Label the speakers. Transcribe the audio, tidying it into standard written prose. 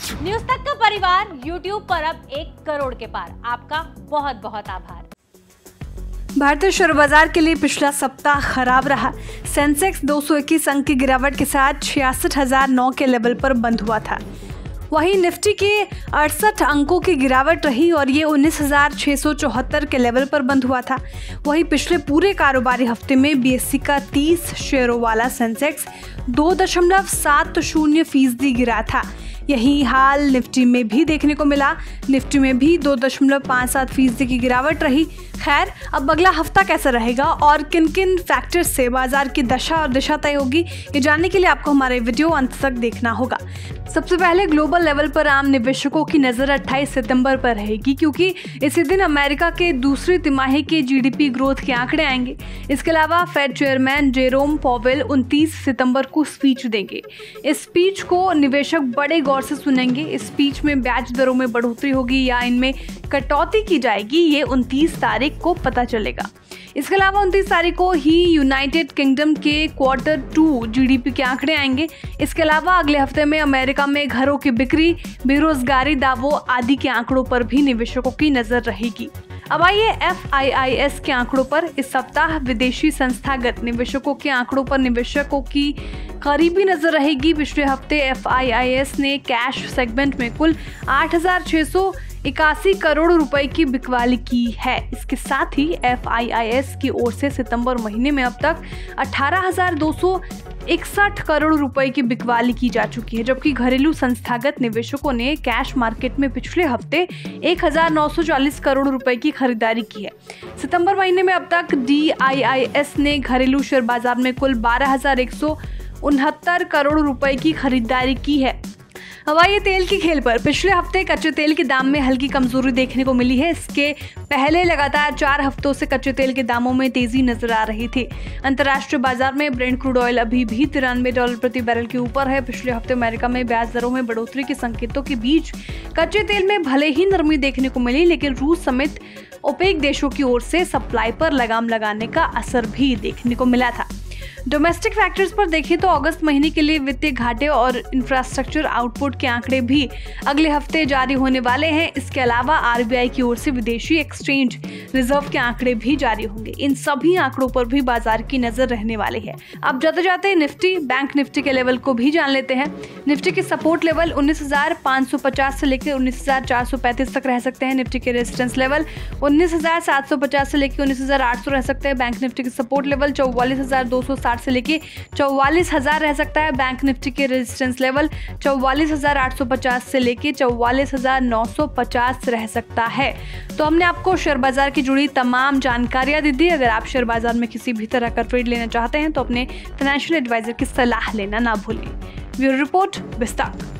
Speaker 1: News तक का परिवार YouTube पर अब 1 करोड़ के पार। आपका बहुत बहुत आभार।
Speaker 2: भारतीय शेयर बाजार के लिए पिछला सप्ताह खराब रहा। सेंसेक्स 221 अंक की गिरावट के साथ 66,009 के लेवल पर बंद हुआ था। वहीं निफ्टी के 68 अंकों की गिरावट रही और ये 19,674 के लेवल पर बंद हुआ था। वहीं पिछले पूरे कारोबारी हफ्ते में बीएसई का 30 शेयरों वाला सेंसेक्स 2.70% गिरा था। यही हाल निफ्टी में भी देखने को मिला। निफ्टी में भी 2.57% की गिरावट रही। खैर, अब अगला हफ्ता कैसा रहेगा और किन किन फैक्टर्स से बाजार की दशा और दिशा तय होगी, ये जानने के लिए आपको हमारे वीडियो अंत तक देखना होगा। सबसे पहले ग्लोबल लेवल पर आम निवेशकों की नज़र 28 सितंबर पर रहेगी, क्योंकि इसी दिन अमेरिका के दूसरी तिमाही के जीडीपी ग्रोथ के आंकड़े आएंगे। इसके अलावा फेड चेयरमैन जेरोम पॉवेल 29 सितंबर को स्पीच देंगे। इस स्पीच को निवेशक बड़े गौर से सुनेंगे। इस स्पीच में ब्याज दरों में बढ़ोतरी होगी या इनमें कटौती की जाएगी, ये 29 तारीख को पता चलेगा। इसके अलावा 29 तारीख को ही यूनाइटेड किंगडम के Q2 जीडीपी के आंकड़े आएंगे। इसके अलावा अगले हफ्ते में अमेरिका में घरों की बिक्री, बेरोजगारी दावों आदि के आंकड़ों पर भी निवेशकों की नजर रहेगी। अब आइए FIIS के आंकड़ों पर। इस सप्ताह विदेशी संस्थागत निवेशकों के आंकड़ों पर निवेशकों की करीबी नजर रहेगी। पिछले हफ्ते FIIS ने कैश सेगमेंट में कुल 8,681 करोड़ रुपए की बिकवाली की है। इसके साथ ही FIIS की ओर से सितंबर महीने में अब तक 18,261 करोड़ रुपए की बिकवाली की जा चुकी है, जबकि घरेलू संस्थागत निवेशकों ने कैश मार्केट में पिछले हफ्ते 1,940 करोड़ रुपए की खरीदारी की है। सितंबर महीने में अब तक DIIS ने घरेलू शेयर बाजार में कुल 12,169 करोड़ रुपए की खरीदारी की है। हवाई तेल की खेल पर। पिछले हफ्ते कच्चे तेल के दाम में हल्की कमजोरी देखने को मिली है। इसके पहले लगातार 4 हफ्तों से कच्चे तेल के दामों में तेजी नजर आ रही थी। अंतर्राष्ट्रीय बाजार में ब्रेंट क्रूड ऑयल अभी भी $93 प्रति बैरल के ऊपर है। पिछले हफ्ते अमेरिका में ब्याज दरों में बढ़ोतरी के संकेतों के बीच कच्चे तेल में भले ही नरमी देखने को मिली, लेकिन रूस समेत ओपेक देशों की ओर से सप्लाई पर लगाम लगाने का असर भी देखने को मिला था। डोमेस्टिक फैक्टर्स पर देखें तो अगस्त महीने के लिए वित्तीय घाटे और इंफ्रास्ट्रक्चर आउटपुट के आंकड़े भी अगले हफ्ते जारी होने वाले हैं। इसके अलावा RBI की ओर से विदेशी एक्सचेंज रिजर्व के आंकड़े भी जारी होंगे। इन सभी आंकड़ों पर भी बाजार की नजर रहने वाली है। अब जाते जाते निफ्टी, बैंक निफ्टी के लेवल को भी जान लेते हैं। निफ्टी के सपोर्ट लेवल 19,550 से लेकर 19,435 तक रह सकते हैं। निफ्टी के रेजिस्टेंस लेवल 19,750 से लेकर 19,800 रह सकते हैं। बैंक निफ्टी के सपोर्ट लेवल 44,260 से लेके 44,000 रह सकता है। बैंक निफ्टी के रेजिस्टेंस लेवल 44,850 से लेके 44,950 रह सकता है। तो हमने आपको शेयर बाजार की जुड़ी तमाम जानकारियां दी थी। अगर आप शेयर बाजार में किसी भी तरह का ट्रेड लेना चाहते हैं तो अपने फाइनेंशियल एडवाइजर की सलाह लेना ना भूलें। ब्यूरो रिपोर्ट, विस्तार।